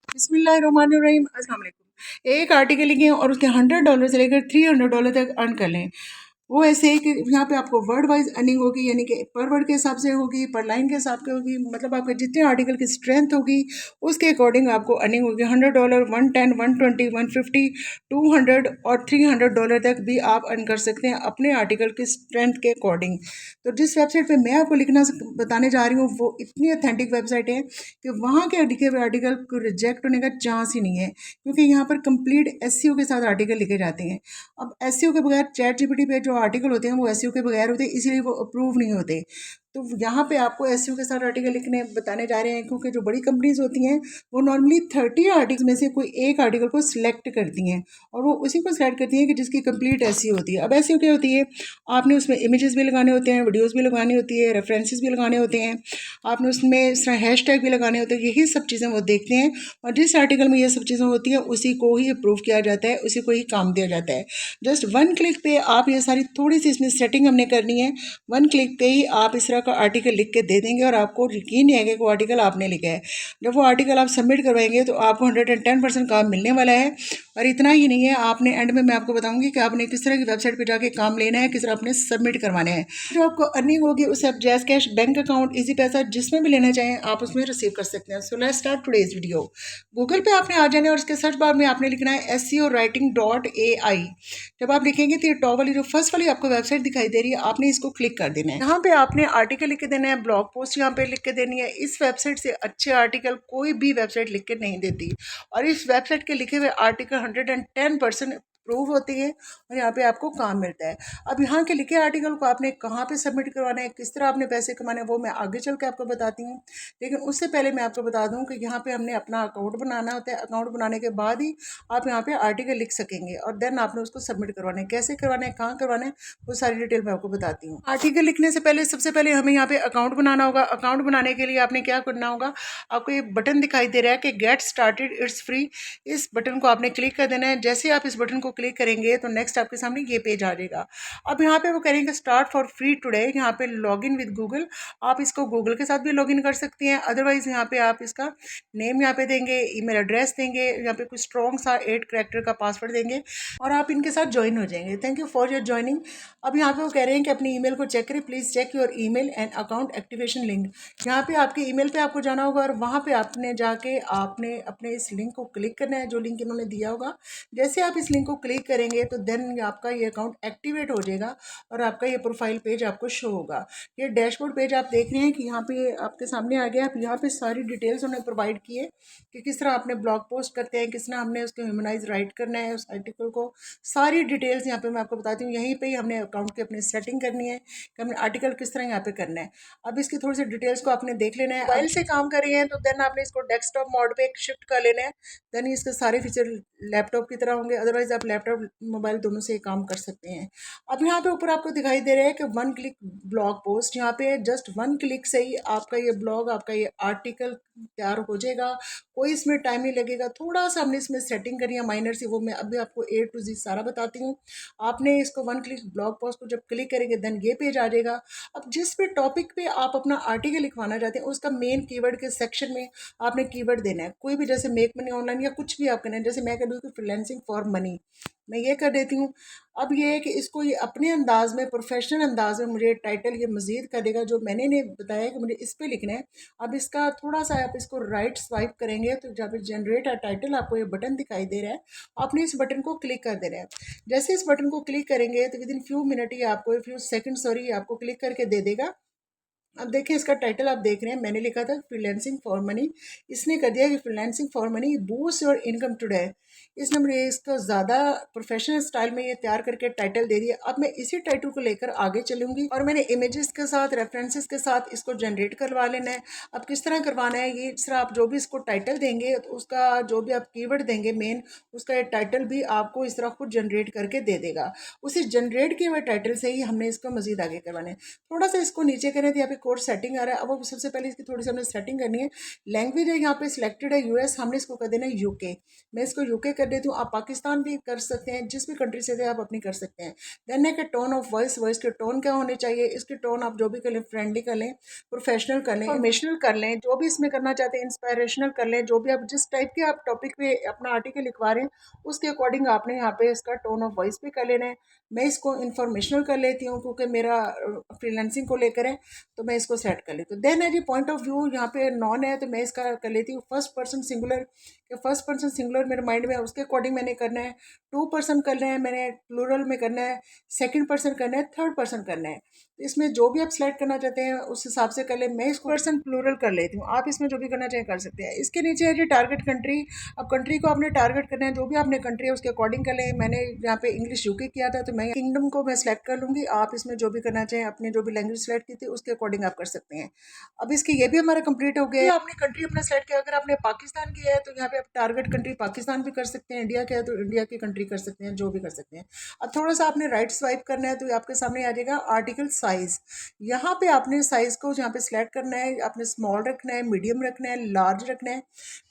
बिस्मिल्लाहिर्रहमानिर्रहीम। अस्सलाम वालेकुम। एक आर्टिकल लिखें और उसके $100 से लेकर $300 तक अर्न कर लें। वो ऐसे है कि यहाँ पे आपको वर्ड वाइज अर्निंग होगी, यानी कि पर वर्ड के हिसाब से होगी, पर लाइन के हिसाब से होगी, मतलब आपके जितने आर्टिकल की स्ट्रेंथ होगी उसके अकॉर्डिंग आपको अर्निंग होगी। $100, 110, 120, 150, 200 और $300 तक भी आप अर्न कर सकते हैं अपने आर्टिकल की स्ट्रेंथ के अकॉर्डिंग। तो जिस वेबसाइट पे मैं आपको लिखना बताने जा रही हूँ वो इतनी अथेंटिक वेबसाइट है कि वहाँ के लिखे हुए आर्टिकल को रिजेक्ट होने का चांस ही नहीं है, क्योंकि यहाँ पर कंप्लीट एसईओ के साथ आर्टिकल लिखे जाते हैं। अब एसईओ के बगैर चैट जीपीटी पे जो आर्टिकल होते हैं वो एसईओ के बगैर होते हैं, इसीलिए वो अप्रूव नहीं होते। तो यहाँ पे आपको एसईओ के साथ आर्टिकल लिखने बताने जा रहे हैं, क्योंकि जो बड़ी कंपनीज होती हैं वो नॉर्मली 30 आर्टिकल में से कोई एक आर्टिकल को सिलेक्ट करती हैं और वो उसी को सिलेक्ट करती हैं कि जिसकी कंप्लीट एसईओ होती है। अब एसईओ क्या होती है, आपने उसमें इमेजेस भी लगाने होते हैं, वीडियोज़ भी लगानी होती है, रेफरेंसेस भी लगाने होते हैं, आपने उसमें इस तरह हैशटैग भी लगाने होते हैं। यही सब चीज़ें वो देखते हैं और जिस आर्टिकल में ये सब चीज़ें होती हैं उसी को ही अप्रूव किया जाता है, उसी को ही काम दिया जाता है। जस्ट वन क्लिक पे आप ये सारी थोड़ी सी इसमें सेटिंग हमने करनी है, वन क्लिक पे ही आप इस तरह का आर्टिकल लिख के दे देंगे और आपको यकीन नहीं आएगा कि वो आर्टिकल आपने लिखा है। जब वो आर्टिकल आप सबमिट करवाएंगे तो आपको 110% काम मिलने वाला है। और इतना ही नहीं है, आपने एंड में मैं आपको बताऊंगी कि आपने किस तरह की वेबसाइट पे जाके काम लेना है, किस तरह आपने सबमिट करवाना है। जो आपको अर्निंग होगी उसे आप jazz cash, bank account, easy पैसा, जिसमें भी लेना चाहें आप उसमें रिसीव कर सकते हैं। So let's start today's video. Google पे आपने आ जाना है और उसके सर्च बार में आपने लिखना है SEOwriting.ai। जब आप लिखेंगे तो ये टॉप वाली जो फर्स्ट वाली आपको वेबसाइट दिखाई दे रही है, आपने इसको क्लिक कर देना है। यहाँ पे आपने आर्टिकल लिख के देना है, ब्लॉग पोस्ट यहाँ पे लिख के देनी है। इस वेबसाइट से अच्छे आर्टिकल कोई भी वेबसाइट लिख के नहीं देती और इस वेबसाइट के लिखे हुए आर्टिकल 110% प्रूव होती है और यहाँ पे आपको काम मिलता है। अब यहाँ के लिखे आर्टिकल को आपने कहाँ पे सबमिट करवाना है, किस तरह आपने पैसे कमाने हैं, वो मैं आगे चल के आपको बताती हूँ। लेकिन उससे पहले मैं आपको बता दूँ कि यहाँ पे हमने अपना अकाउंट बनाना होता है। अकाउंट बनाने के बाद ही आप यहाँ पे आर्टिकल लिख सकेंगे और देन आपने उसको सबमिट करवाना है। कैसे करवाना है, कहाँ करवाना है, वो सारी डिटेल मैं आपको बताती हूँ। आर्टिकल लिखने से पहले सबसे पहले हमें यहाँ पे अकाउंट बनाना होगा। अकाउंट बनाने के लिए आपने क्या करना होगा, आपको ये बटन दिखाई दे रहा है कि गेट स्टार्टेड इट्स फ्री, इस बटन को आपने क्लिक कर देना है। जैसे आप इस बटन को क्लिक करेंगे तो नेक्स्ट आपके सामने ये पेज आ जाएगा। अब यहाँ पे वो करेंगे स्टार्ट फॉर फ्री टुडे, यहाँ पे लॉग इन विद गूगल। आप इसको गूगल के साथ भी लॉग इन कर सकती हैं, अदरवाइज यहाँ पे आप इसका नेम यहाँ पे देंगे, ईमेल एड्रेस देंगे, यहाँ पे कुछ स्ट्रॉन्ग सा 8 कैरेक्टर का पासवर्ड देंगे और आप इनके साथ ज्वाइन हो जाएंगे। Thank you for your joining. अब यहाँ पे वो कह रहे हैं कि अपनी ईमेल को चेक करें, please check your email and account activation link. यहाँ पे आपके ईमेल पे आपको जाना होगा और वहाँ पे आपने जाके आपने अपने इस लिंक को क्लिक करना है जो लिंक इन्होंने दिया होगा। जैसे आप इस लिंक को क्लिक करेंगे तो देन आपका ये अकाउंट एक्टिवेट हो जाएगा और आपका ये प्रोफाइल पेज आपको शो होगा। ये डैशबोर्ड पेज आप देख रहे हैं कि यहाँ पे आपके सामने आ गया। आप यहाँ पे सारी डिटेल्स उन्होंने प्रोवाइड की है कि किस तरह आपने ब्लॉग पोस्ट करते हैं, किस तरह हमने उसको ह्यूमनाइज राइट करना है उस आर्टिकल को, सारी डिटेल्स यहाँ पे मैं आपको बताती हूँ। यहीं पे ही हमने अकाउंट की अपनी सेटिंग करनी है कि हमने आर्टिकल किस तरह यहाँ पे करना है। अब इसकी थोड़ी सी डिटेल्स को आपने देख लेना है। मोबाइल से काम कर रहे हैं तो देन आपने इसको डेस्कटॉप मोड पे शिफ्ट कर लेना है। देन इसके सारे फीचर लैपटॉप की तरह होंगे, अदरवाइज आप लैपटॉप मोबाइल दोनों से काम कर सकते हैं। अब यहाँ पे ऊपर आपको दिखाई दे रहा है कि वन क्लिक ब्लॉग पोस्ट, यहाँ पे जस्ट वन क्लिक से ही आपका ये ब्लॉग, आपका ये आर्टिकल तैयार हो जाएगा। कोई इसमें टाइम नहीं लगेगा। थोड़ा सा हमने इसमें सेटिंग करी है माइनर सी, वो मैं अभी आपको A to Z सारा बताती हूँ। आपने इसको वन क्लिक ब्लॉग पोस्ट को जब क्लिक करेंगे देन ये पेज आ जाएगा। अब जिस भी टॉपिक पे आप अपना आर्टिकल लिखवाना चाहते हैं उसका मेन कीवर्ड के सेक्शन में आपने कीवर्ड देना है। कोई भी, जैसे मेक मनी ऑनलाइन या कुछ भी आप करना है, जैसे मैं कर दूँ कि फ्रीलांसिंग फॉर मनी, मैं ये कर देती हूँ। अब ये है कि इसको ये अपने अंदाज में, प्रोफेशनल अंदाज में मुझे टाइटल ये मज़ीद कर देगा जो मैंने ने बताया कि मुझे इस पे लिखना है। अब इसका थोड़ा सा आप इसको राइट स्वाइप करेंगे तो जहाँ पे जनरेट अ टाइटल आपको ये बटन दिखाई दे रहा है, आपने इस बटन को क्लिक कर देना है। जैसे इस बटन को क्लिक करेंगे तो विद इन फ्यू मिनट ही आपको, फ्यू सेकंड सॉरी, आपको क्लिक करके दे देगा। अब देखिए इसका टाइटल आप देख रहे हैं, मैंने लिखा था फ्रीलांसिंग फॉर मनी, इसने कर दिया कि freelancing for money boost your income today. इसने मुझे इसको ज़्यादा प्रोफेशनल स्टाइल में ये तैयार करके टाइटल दे दिया। अब मैं इसी टाइटल को लेकर आगे चलूँगी और मैंने इमेजेस के साथ, रेफरेंसेस के साथ इसको जनरेट करवा लेना है। अब किस तरह करवाना है, ये इस तरह आप जो भी इसको टाइटल देंगे तो उसका जो भी आप कीवर्ड देंगे मेन, उसका ये टाइटल भी आपको इस तरह खुद जनरेट करके दे देगा। उसी जनरेट किए हुए टाइटल से ही हमने इसको मज़ीद आगे करवाना है। थोड़ा सा इसको नीचे करें तो यहाँ पे कोर्स सेटिंग आ रहा है। अब वो सबसे पहले इसकी थोड़ी सी हमने सेटिंग करनी है। लैंग्वेज है यहाँ पे सिलेक्टेड है यूएस, हमने इसको कर देना है यूके। मैं इसको यूके कर देती हूँ। आप पाकिस्तान भी कर सकते हैं, जिस भी कंट्री से थे आप अपनी कर सकते हैं। देन है कि टोन ऑफ वॉइस, वॉइस के टोन क्या होने चाहिए, इसकी टोन आप जो भी कर लें, फ्रेंडली कर लें, प्रोफेशनल कर लें, इन्फॉर्मेशनल कर लें, जो भी इसमें करना चाहते हैं, इंस्पायरेशनल कर लें, जो भी आप जिस टाइप के आप टॉपिक पे अपना आर्टिकल लिखवा रहे हैं उसके अकॉर्डिंग आपने यहाँ पे इसका टोन ऑफ वॉइस भी कर लेना है। मैं इसको इंफॉर्मेशनल कर लेती हूँ क्योंकि मेरा फ्रीलांसिंग को लेकर है, तो मैं इसको सेट कर लेती हूँ। देन है जी पॉइंट ऑफ व्यू, यहाँ पे नॉन है तो मैं इसका कर लेती हूँ फर्स्ट पर्सन सिंगुलर, कि फर्स्ट पर्सन सिंगुलर मेरे माइंड में है, उसके अकॉर्डिंग मैंने करना है। टू पर्सन करना है मैंने, प्लूरल में करना है, सेकंड पर्सन करना है, थर्ड पर्सन करना है। तो इसमें जो भी आप सेलेक्ट करना चाहते हैं उस हिसाब से कर लें। मैं इसको पर्सन प्लूरल कर लेती हूँ, आप इसमें जो भी करना चाहें कर सकते हैं। इसके नीचे है जी टारगेट कंट्री। अब कंट्री को आपने टारगेट करना है, जो भी आपने कंट्री है उसके अकॉर्डिंग कर लें। मैंने यहाँ पे इंग्लिश यूके किया था तो मैं किंगडम को मैं सेलेक्ट कर लूँगी। आप इसमें जो भी करना चाहें, अपने जो भी लैंग्वेज सेलेक्ट की थी उसके अकॉर्डिंग आप कर सकते हैं। अब इसकी ये भी हमारा कंप्लीट हो गया। आपने कंट्री अपना सेलेक्ट किया, अगर आपने पाकिस्तान किया है तो यहाँ पे आप टारगेट कंट्री पाकिस्तान भी कर सकते हैं, इंडिया का है तो इंडिया की कंट्री कर सकते हैं, जो भी कर सकते हैं। अब थोड़ा सा आपने राइट स्वाइप करना है तो आपके सामने आ जाएगा आर्टिकल साइज। यहाँ पे आपने साइज को यहाँ पे सिलेक्ट करना है, आपने स्मॉल रखना है, मीडियम रखना है, लार्ज रखना है।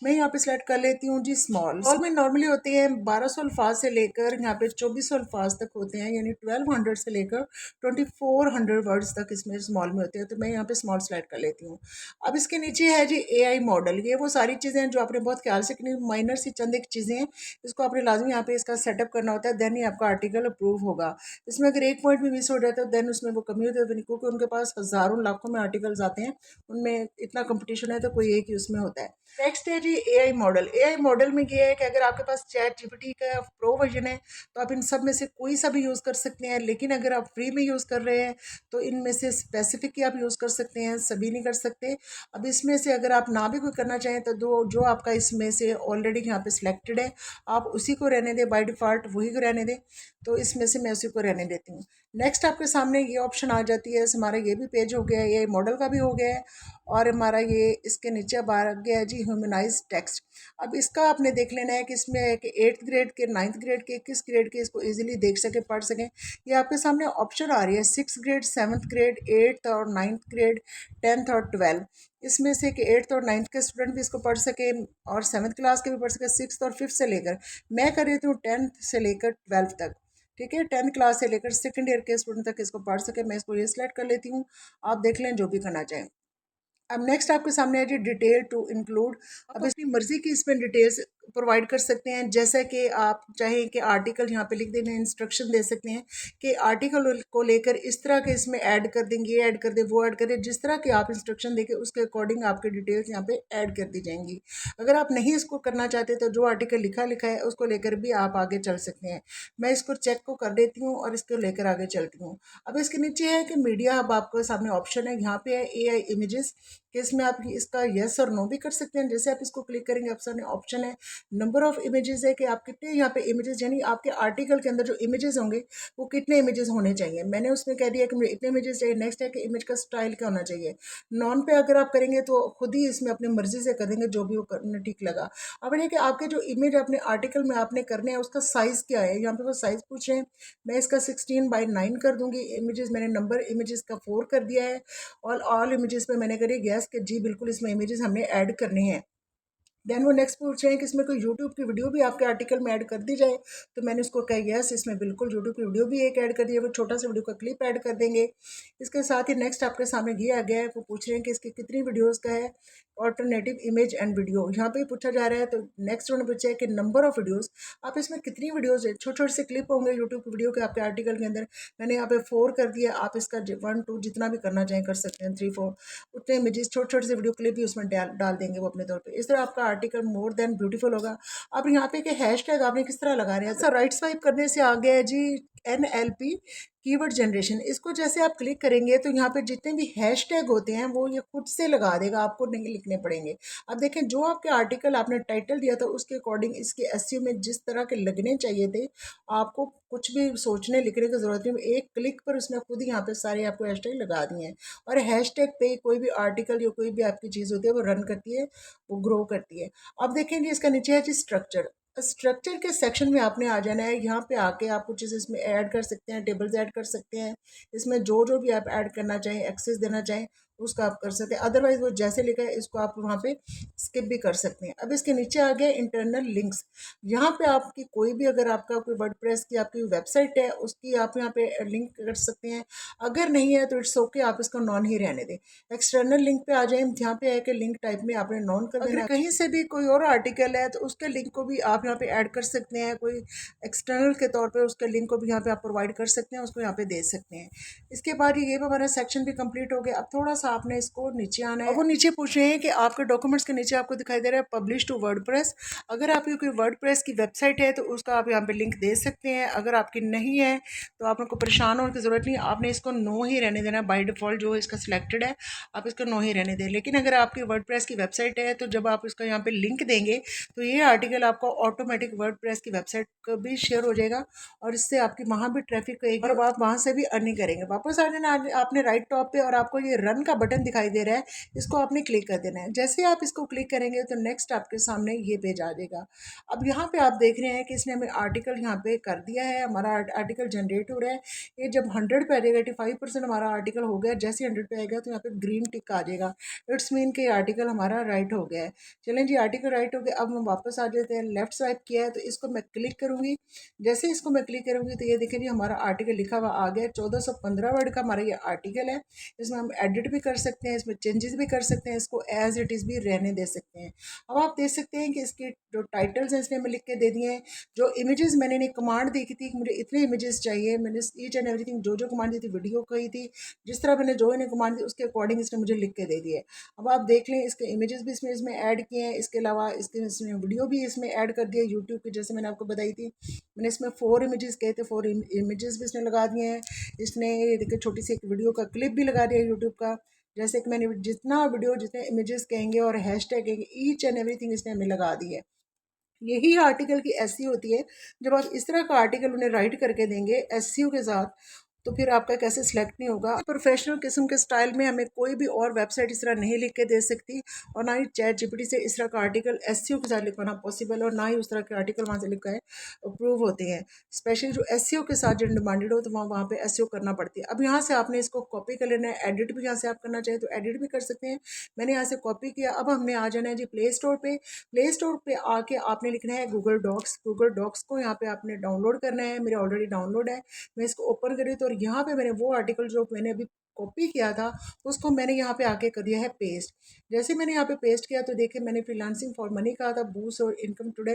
मैं यहाँ पे सिलेक्ट कर लेती हूँ जी स्मॉल। स्मॉल में नॉर्मली होते हैं 1200 अल्फाज से लेकर यहाँ पे 2400 अल्फाज तक होते हैं, यानी 1200 से लेकर 2400 वर्ड्स तक इसमें स्मॉल में होते हैं, तो मैं यहाँ पे स्मॉल सेलेक्ट कर लेती हूँ। अब इसके नीचे है जी एआई मॉडल। ये वो सारी चीज़ें हैं जो आपने बहुत ख्याल से करनी, माइनर सी चंद एक चीज़ें हैं, इसको आपने लाजमी यहाँ पे इसका सेटअप करना होता है, देन ही आपका आर्टिकल अप्रूव होगा। इसमें अगर एक पॉइंट भी मिस हो जाता है देन उसमें वो कमी होती है, क्योंकि उनके पास हज़ारों लाखों में आर्टिकल्स आते हैं, उनमें इतना कंपटीशन है तो कोई एक ही उसमें होता है। नेक्स्ट है जी एआई मॉडल। एआई मॉडल में ये है कि अगर आपके पास चैट जीपीटी का प्रो वर्जन है तो आप इन सब में से कोई सा भी यूज़ कर सकते हैं, लेकिन अगर आप फ्री में यूज़ कर रहे हैं तो इनमें से स्पेसिफिक ही आप यूज़ कर सकते हैं, सभी नहीं कर सकते। अब इसमें से अगर आप ना भी कोई करना चाहें तो जो आपका इसमें से ऑलरेडी यहाँ पे सिलेक्टेड है आप उसी को रहने दें, बाय डिफ़ॉल्ट वही को रहने दें, तो इसमें से मैं उसी को रहने देती हूँ। नेक्स्ट आपके सामने ये ऑप्शन आ जाती है, हमारा ये भी पेज हो गया है, ये मॉडल का भी हो गया है, और हमारा ये इसके नीचे अब आ गया है जी ह्यूमनाइज टेक्स्ट। अब इसका आपने देख लेना है कि इसमें है कि 8th ग्रेड के, 9th ग्रेड के, किस ग्रेड के इसको इजीली देख सकें, पढ़ सकें। ये आपके सामने ऑप्शन आ रही है 6th grade, 7th grade, 8th और 9th ग्रेड, 10th और 12th। इसमें से कि 8th और 9th के स्टूडेंट भी इसको पढ़ सकें और 7th क्लास के भी पढ़ सकें, 6th और 5th से लेकर, मैं कर रही हूँ 10th से लेकर 12th तक, ठीक है, 10th क्लास से लेकर 2nd ईयर के स्टूडेंट तक इसको पढ़ सके। मैं इसको ये सिलेक्ट कर लेती हूँ, आप देख लें जो भी करना चाहें। अब नेक्स्ट आपके सामने है जी डिटेल टू इंक्लूड। अब अपनी मर्जी की इसमें डिटेल्स प्रोवाइड कर सकते हैं, जैसा कि आप चाहें कि आर्टिकल यहाँ पे लिख देना, इंस्ट्रक्शन दे सकते हैं कि आर्टिकल को लेकर इस तरह के इसमें ऐड कर देंगे, ये ऐड कर दे, वो ऐड कर दे, जिस तरह के आप इंस्ट्रक्शन देंगे उसके अकॉर्डिंग आपके डिटेल्स यहाँ पे ऐड कर दी जाएंगी। अगर आप नहीं इसको करना चाहते तो जो आर्टिकल लिखा है उसको लेकर भी आप आगे चल सकते हैं। मैं इसको चेक को कर देती हूँ और इसको लेकर आगे चलती हूँ। अब इसके नीचे है कि मीडिया, अब आपके सामने ऑप्शन है, यहाँ पे है AI इमेजेस, कि इसमें आप इसका यस और नो भी कर सकते हैं। जैसे आप इसको क्लिक करेंगे आप सामने ऑप्शन है नंबर ऑफ इमेजेस, है कि आप कितने यहाँ पे इमेजेस, यानी आपके आर्टिकल के अंदर जो इमेजेस होंगे वो कितने इमेजेस होने चाहिए। मैंने उसमें कह दिया कि मुझे इतने इमेजेस चाहिए। नेक्स्ट है कि इमेज का स्टाइल क्या होना चाहिए। नॉन पे अगर आप करेंगे तो खुद ही इसमें अपनी मर्जी से कर देंगे जो भी वो करने ठीक लगा। अब ये कि आपके जो इमेज अपने आर्टिकल में आपने करने हैं उसका साइज़ क्या है, यहाँ पे वो साइज़ पूछ रहे हैं। मैं इसका 16:9 कर दूंगी। इमेजेस मैंने नंबर इमेजेस का 4 कर दिया है, और ऑल इमेजेस पे मैंने करी गैस कि जी बिल्कुल इसमें इमेजेस हमने ऐड करने हैं। देन वो नेक्स्ट पूछ रहे हैं कि इसमें कोई यूट्यूब की वीडियो भी आपके आर्टिकल में ऐड कर दी जाए, तो मैंने उसको कहा यस, इसमें बिल्कुल यूट्यूब की वीडियो भी एक ऐड कर दी है, वो छोटा सा वीडियो का क्लिप ऐड कर देंगे। इसके साथ ही नेक्स्ट आपके सामने ये आ गया है, वो पूछ रहे हैं कि इसकी कितनी वीडियोज़ का है ऑल्टरनेटिव इमेज एंड वीडियो, यहाँ पे पूछा जा रहा है। तो नेक्स्ट उन्होंने पूछा है कि नंबर ऑफ वीडियोज़, आप इसमें कितनी वीडियोज़ है, छोटे छोटे से क्लिप होंगे यूट्यूब की वीडियो के आपके आर्टिकल के अंदर, मैंने यहाँ पे 4 कर दिया। आप इसका 1 2 जितना भी करना चाहें कर सकते हैं, 3 4 उतने इमेजेस छोटे छोटे से वीडियो क्लिप भी उसमें डाल देंगे वो अपने तौर पे। इस तरह आपका आर्टिकल मोर देन ब्यूटीफुल होगा। अब यहाँ पे कि हैशटैग आपने किस तरह लगा रहे हैं, सर राइट स्वाइप करने से आ गया है जी NLP कीवर्ड जनरेशन। इसको जैसे आप क्लिक करेंगे तो यहाँ पे जितने भी हैशटैग होते हैं वो ये खुद से लगा देगा, आपको नहीं लिखने पड़ेंगे। अब देखें जो आपके आर्टिकल आपने टाइटल दिया था उसके अकॉर्डिंग इसके एसईओ में जिस तरह के लगने चाहिए थे, आपको कुछ भी सोचने लिखने की ज़रूरत नहीं, एक क्लिक पर उसने खुद ही यहाँ पे सारे आपको हैशटैग लगा दिए हैं। और हैशटैग पे कोई भी आर्टिकल या कोई भी आपकी चीज़ होती है वो रन करती है, वो ग्रो करती है। अब देखेंगे इसका नीचे है जी स्ट्रक्चर। स्ट्रक्चर के सेक्शन में आपने आ जाना है। यहाँ पे आके आप कुछ चीज़ इसमें ऐड कर सकते हैं, टेबल्स ऐड कर सकते हैं, इसमें जो जो भी आप ऐड करना चाहें, एक्सेस देना चाहें उसका आप कर सकते हैं, अदरवाइज वो जैसे लिखा है इसको आप वहाँ पे स्किप भी कर सकते हैं। अब इसके नीचे आ गया इंटरनल लिंक्स। यहाँ पे आपकी कोई भी अगर आपका कोई वर्डप्रेस की आपकी वेबसाइट है उसकी आप यहाँ पे लिंक कर सकते हैं, अगर नहीं है तो इट्स ओके, आप इसको नॉन ही रहने दें। एक्सटर्नल लिंक पे आ जाए, यहाँ पे है कि लिंक टाइप में आपने नॉन कर देना। अगर कहीं से भी कोई और आर्टिकल है तो उसके लिंक को भी आप यहाँ पे ऐड कर सकते हैं, कोई एक्सटर्नल के तौर पे उसके लिंक को भी यहाँ पे आप प्रोवाइड कर सकते हैं, उसको यहाँ पे दे सकते हैं। इसके बाद ये हमारा सेक्शन भी कंप्लीट हो गया। अब थोड़ा सा आपने इसको नीचे आना है। वो नीचे पूछ रहे हैं कि आपके डॉक्यूमेंट्स के नीचे आपको दिखाई दे रहा है पब्लिश टू वर्डप्रेस। अगर आपकी कोई वर्डप्रेस की वेबसाइट है तो उसका आप यहाँ पे लिंक दे सकते हैं, अगर आपकी नहीं है तो आपको परेशान होने की ज़रूरत नहीं, आपने इसको नो ही रहने देना। बाय डिफ़ॉल्ट जो इसका सिलेक्टेड है आप इसको नो ही रहने दें। लेकिन अगर आपकी वर्डप्रेस की वेबसाइट है तो जब आप इसका यहाँ पे लिंक देंगे तो ये आर्टिकल आपको ऑटोमेटिक वर्डप्रेस की वेबसाइट को भी शेयर हो जाएगा और इससे आपकी वहाँ भी ट्रैफिक रहेगी और आप वहाँ से भी अर्निंग करेंगे। वापस आ जाना आपने राइट टॉप पे और आपको ये रन का बटन दिखाई दे रहा है, इसको आपने क्लिक कर देना है। जैसे आप इसको क्लिक करेंगे तो नेक्स्ट आपके सामने ये पेज आ जाएगा। अब यहाँ पे आप देख रहे हैं कि इसने हमें आर्टिकल यहाँ पे कर दिया है, हमारा आर्टिकल जनरेट हो रहा है। ये जब 100 पे आ जाएगा, 85% हमारा आर्टिकल हो गया, जैसे 100 पे आएगा तो यहाँ पे ग्रीन टिक आ जाएगा, इट्स मीन कि आर्टिकल हमारा राइट हो गया है। चलें जी, आर्टिकल राइट हो गया। अब हम वापस आ जाते हैं, लेफ्ट स्वाइप किया है तो इसको मैं क्लिक करूँगी। जैसे इसको मैं क्लिक करूँगी तो ये देखिए जी हमारा आर्टिकल लिखा हुआ आ गया। 1415 वर्ड का हमारा ये आर्टिकल है। इसमें हम एडिट भी कर सकते हैं, इसमें चेंजेस भी कर सकते हैं, इसको एज इट इज़ भी रहने दे सकते हैं। अब आप देख सकते हैं कि इसके जो टाइटल्स हैं इसमें मैं लिख के दे दिए हैं। जो इमेजेस मैंने कमांड दी थी कि मुझे इतने इमेजेस चाहिए, मैंने ईच एंड एवरीथिंग जो कमांड दी थी, वीडियो कही थी, जिस तरह मैंने जो इन्हें कमांड दी उसके अकॉर्डिंग इसने मुझे लिख के दे दिए। अब आप देख लें इसके इमेजेस भी इसमें ऐड किए हैं, इसके अलावा इसमें वीडियो भी इसमें ऐड कर दिया यूट्यूब की, जैसे मैंने आपको बताई थी। मैंने इसमें 4 इमेजेस कहे थे, 4 इमेजेस भी इसने लगा दिए हैं। इसने देखिए छोटी सी एक वीडियो का क्लिप भी लगा दिया यूट्यूब का। जैसे कि मैंने जितना वीडियो जितने इमेजेस कहेंगे और हैशटैग कहेंगे, ईच एंड एवरीथिंग इसने हमें लगा दी है। यही आर्टिकल की एसईओ होती है। जब आप इस तरह का आर्टिकल उन्हें राइट करके देंगे एसईओ के साथ तो फिर आपका कैसे सिलेक्ट नहीं होगा। प्रोफेशनल किस्म के स्टाइल में हमें कोई भी और वेबसाइट इस तरह नहीं लिख के दे सकती और ना ही चैट जीपीटी से इस तरह का आर्टिकल एसईओ के साथ लिखवाना पॉसिबल और ना ही उस तरह के आर्टिकल वहाँ से लिखा है अप्रूव होते हैं। स्पेशली जो एसईओ के साथ जो डिमांडेड हो तो वहाँ पे एसईओ करना पड़ती है। अब यहाँ से आपने इसको कॉपी कर लेना है, एडिट भी यहाँ से आप करना चाहें तो एडिट भी कर सकते हैं। मैंने यहाँ से कॉपी किया। अब हमने आ जाना है जी प्ले स्टोर पे। प्ले स्टोर पे आके आपने लिखना है गूगल डॉक्स। गूगल डॉक्स को यहाँ पे आपने डाउनलोड करना है। मेरे ऑलरेडी डाउनलोड है, मैं इसको ओपन करी तो और यहाँ पे मैंने वो आर्टिकल जो मैंने अभी कॉपी किया था उसको मैंने यहाँ पे आके कर दिया है पेस्ट। जैसे मैंने यहाँ पे पेस्ट किया तो देखिए मैंने फ्रीलांसिंग फॉर मनी कहा था, बूस्ट और इनकम टुडे,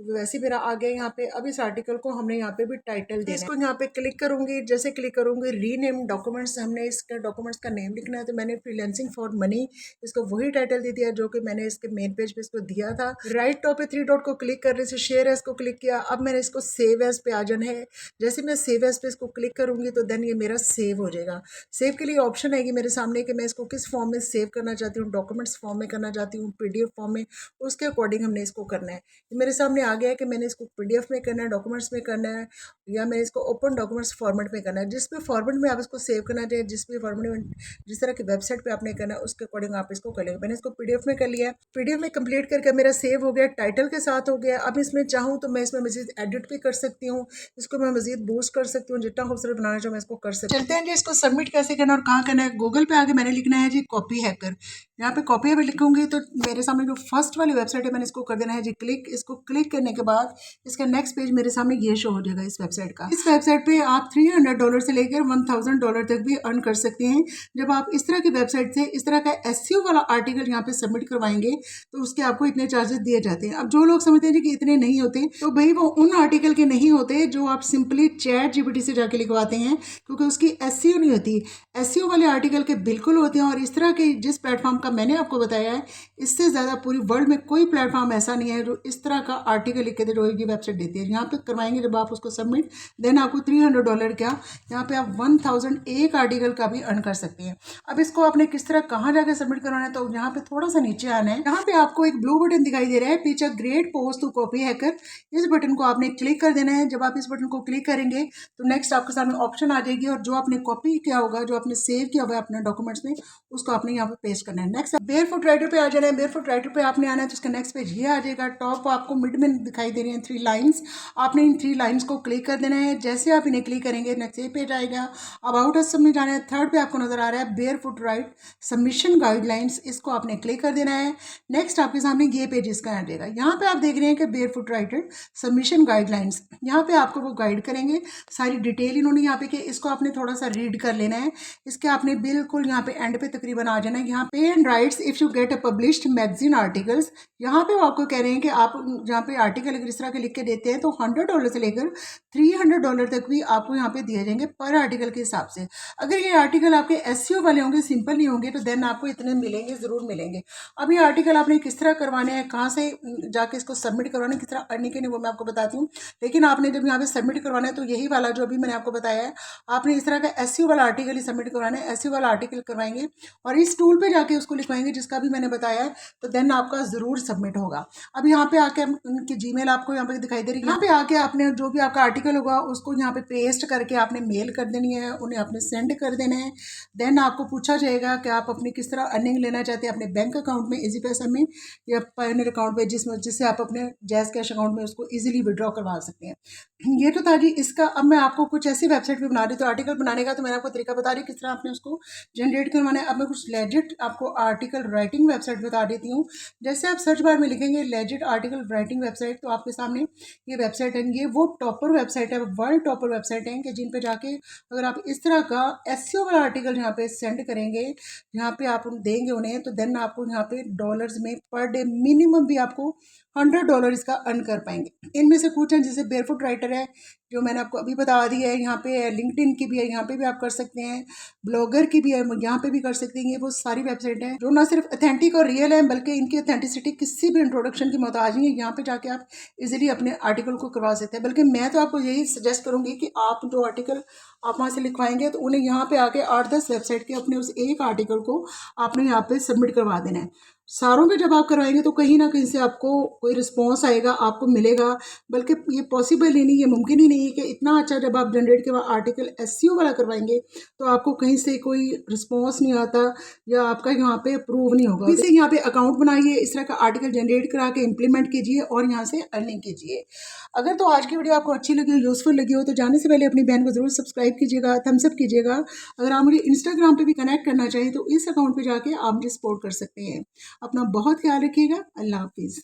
वैसे मेरा आ गया यहाँ पे। अब इस आर्टिकल को हमने यहाँ पे भी टाइटल देना है। इसको यहाँ पे क्लिक करूंगी, जैसे क्लिक करूंगी रीनेम डॉक्यूमेंट्स, हमने इसके डॉक्यूमेंट्स का नेम लिखना है तो मैंने फ्रीलांसिंग फॉर मनी इसको वही टाइटल दे दिया जो कि मैंने इसके मेन पेज पे इसको दिया था। राइट टॉप पे 3 डॉट को क्लिक करने से शेयर एज को क्लिक किया। अब मैंने इसको सेव एज पे आ जाना है। जैसे मैं सेव एज पे इसको क्लिक करूंगी तो देन ये मेरा सेव हो जाएगा। सेव के लिए ऑप्शन आएगी मेरे सामने कि मैं इसको किस फॉर्म में सेव करना चाहती हूँ, डॉक्यूमेंट्स फॉर्म में करना चाहती हूँ, पीडीएफ फॉर्म में, उसके अकॉर्डिंग हमने इसको करना है। ये मेरे सामने आ गया है कि मैंने इसको पीडीएफ में करना है, डॉक्यूमेंट्स में करना है या मैं इसको ओपन डॉक्यूमेंट्स फॉर्मेट में करना है। जिस भी फॉर्मेट में आप इसको सेव करना चाहिए, जिस भी फॉर्मेट में जिस तरह की वेबसाइट पे आपने करना है उसके अकॉर्डिंग आप इसको कर लेंगे। मैंने इसको पीडीएफ में कर लिया है। पीडीएफ में कंप्लीट करके मेरा सेव हो गया, टाइटल के साथ हो गया। अब इसमें चाहूँ तो मैं इसमें मजीद एडिट भी कर सकती हूँ, इसको मैं मजीद बूस्ट कर सकती हूँ, जितना खूबसूरत बनाना चाहूँ मैं इसको कर सकती हूँ। चलते हैं जी इसको सबमिट कैसे करना और कहाँ करना है। गूगल पे आके मैंने लिखना है जी कॉपी हैकर। यहाँ पे कॉपी हैकर लिखूंगी तो मेरे सामने जो फर्स्ट वाली वेबसाइट है मैंने इसको कर देना है जी क्लिक। इसको क्लिक करने के बाद इसका नेक्स्ट पेज मेरे सामने ये शो हो जाएगा इस वेबसाइट का। इस वेबसाइट पे आप $300 से लेकर $1000 तक भी अर्न कर सकते हैं। जब आप इस तरह की वेबसाइट से इस तरह का एसईओ वाला आर्टिकल यहाँ पे सबमिट करवाएंगे तो उसके आपको इतने चार्जेस दिए जाते हैं। अब जो लोग समझते हैं कि इतने नहीं होते तो भाई वो उन आर्टिकल के नहीं होते जो आप सिंपली चैट जीपीटी से जाके लिखवाते हैं, क्योंकि उसकी एसईओ नहीं होती। एसईओ वाले आर्टिकल के बिल्कुल होते हैं। और इस तरह के जिस प्लेटफॉर्म का मैंने आपको बताया है इससे ज़्यादा पूरी वर्ल्ड में कोई प्लेटफॉर्म ऐसा नहीं है जो इस तरह का आर्टिकल लिख के जो ये वेबसाइट देती है। यहाँ पे करवाएंगे जब आप उसको सबमिट, देन आपको $300 क्या यहाँ पे आप 1001 आर्टिकल का भी अर्न कर सकते हैं। अब इसको आपने किस तरह कहाँ जाके सबमिट करवाना है तो यहाँ पे थोड़ा सा नीचे आना है। यहाँ पे आपको एक ब्लू बटन दिखाई दे रहा है, पीछे great post to copy hacker. इस बटन को आपने क्लिक कर देना है। जब आप इस बटन को क्लिक करेंगे तो नेक्स्ट आपके सामने ऑप्शन आ जाएगी और जो आपने कॉपी किया होगा, जो आपने सेव किया हुआ है अपने डॉक्यूमेंट्स में, उसको आपने यहाँ पे पेस्ट करना है। नेक्स्ट बेयरफुट राइटर पे आ जाना है। बेयरफुट राइटर पे आपने आना है तो इसका नेक्स्ट पेज ये आ जाएगा। टॉप आपको मिड में दिखाई दे रही हैं 3 लाइन्स, आपने इन 3 लाइन्स को क्लिक कर देना है। जैसे आप इन्हें क्लिक करेंगे नेक्स्ट ये पेज आएगा। अबाउट अस में जाना है। थर्ड पे आपको नजर आ रहा है बेयरफुट राइट सबमिशन गाइडलाइंस, इसको आपने क्लिक कर देना है। नेक्स्ट आपके सामने ये पेज इसका आ जाएगा। यहाँ पे आप देख रहे हैं कि बेयरफुट राइटर सबमिशन गाइडलाइंस, यहाँ पे आपको वो गाइड करेंगे, सारी डिटेल इन्होंने यहाँ पे कि इसको आपने थोड़ा सा रीड कर लेना है। इसके आपने बिल्कुल यहाँ पे एंड पे तकरीबन आ जाना है। यहाँ पे and rights if you get a published magazine articles, यहाँ पे वो आपको कह रहे हैं कि आप यहाँ पे आर्टिकल अगर इस तरह के लिख के देते हैं तो $100 से लेकर $300 तक भी आपको यहाँ पे दिए जाएंगे पर आर्टिकल के हिसाब से। अगर ये आर्टिकल आपके SEO वाले होंगे, सिंपल नहीं होंगे, तो देन आपको इतने मिलेंगे, ज़रूर मिलेंगे। अब ये आर्टिकल आपने किस तरह करवाने हैं, कहाँ से जाके इसको सबमिट करवाना है, किस तरह अर्निंग करनी है वो मैं आपको बताती हूँ। लेकिन आपने जब यहाँ पे सबमिट करवाना है तो यही वाला जो अभी मैंने आपको बताया है, आपने इस तरह का SEO वाला आर्टिकल ही सबमिट करवाना है। SEO वाला आर्टिकल करवाएंगे और इस टूल पे जाके उसको लिखवाएंगे जिसका भी मैंने बताया है, तो देन आपका ज़रूर सबमिट होगा। अब यहाँ पे आके उनकी जीमेल आपको यहाँ पे दिखाई दे रही है। यहाँ पे आके आपने जो भी आपका आर्टिकल होगा उसको यहाँ पे पेस्ट करके आपने मेल कर देनी है, उन्हें आपने सेंड कर देना है। देन आपको पूछा जाएगा कि आप अपनी किस तरह अर्निंग लेना चाहते हैं, अपने बैंक अकाउंट में, इजी पैसा में, या पायोनियर अकाउंट में, जिससे आप अपने जैज़ कैश अकाउंट में उसको ईजिली विड्रॉ करवा सकते हैं। ये तो था जी इसका। अब मैं आपको कुछ ऐसी वेबसाइट भी बना रही, तो आर्टिकल बनाने का तो मैंने आपको तरीका बता रही किस तरह आपने उसको जनरेट करवाना है। अब मैं कुछ लेजिट आपको आर्टिकल राइटिंग वेबसाइट बता देती हूँ। जैसे आप सर्च बार में लिखेंगे लेजिट आर्टिकल राइटिंग वेबसाइट, तो आपके सामने ये वेबसाइट है। ये वो टॉपर वेबसाइट है, वर्ल्ड टॉपर वेबसाइट है कि जिन पे जाके अगर आप इस तरह का SEO वाला आर्टिकल यहाँ पे सेंड करेंगे, यहाँ पे आप देंगे उन्हें, तो देन आपको यहाँ पे डॉलर्स में पर डे मिनिमम भी आपको $100 इसका अर्न कर पाएंगे। इनमें से कुछ हैं, जैसे बेयरफुट राइटर है जो मैंने आपको अभी बता दी है, यहाँ पे लिंक्डइन की भी है, यहाँ पे भी आप कर सकते हैं, ब्लॉगर की भी है, यहाँ पे भी कर सकते हैं। ये वो सारी वेबसाइट है जो ना सिर्फ ऑथेंटिक और रियल है, बल्कि इनकी ऑथेंटिसिटी किसी भी इंट्रोडक्शन की मोहताज नहीं है। यहाँ पे जाके आप इजीली अपने आर्टिकल को करवा सकते हैं। बल्कि मैं तो आपको यही सजेस्ट करूँगी कि आप जो आर्टिकल आप वहाँ से लिखवाएंगे तो उन्हें यहाँ पे आके 8-10 वेबसाइट के अपने उस एक आर्टिकल को आपने यहाँ पे सबमिट करवा देना है। सारों पे जब आप करवाएंगे तो कहीं ना कहीं से आपको कोई रिस्पॉन्स आएगा, आपको मिलेगा। बल्कि ये पॉसिबल ही नहीं, ये मुमकिन ही नहीं है कि इतना अच्छा जब आप जनरेट के बाद आर्टिकल SEO वाला करवाएंगे तो आपको कहीं से कोई रिस्पॉन्स नहीं आता या आपका यहाँ पे अप्रूव नहीं होगा। इसे यहाँ पे अकाउंट बनाइए, इस तरह का आर्टिकल जनरेट करा के इम्प्लीमेंट कीजिए और यहाँ से अर्निंग कीजिए। अगर तो आज की वीडियो आपको अच्छी लगी, यूज़फुल लगी हो, तो जाने से पहले अपनी बहन को ज़रूर सब्सक्राइब कीजिएगा, थम्सअप कीजिएगा। अगर आप मुझे इंस्टाग्राम पे भी कनेक्ट करना चाहें तो इस अकाउंट पे जाके आप मुझे सपोर्ट कर सकते हैं। अपना बहुत ख्याल रखिएगा। अल्लाह हाफिज़।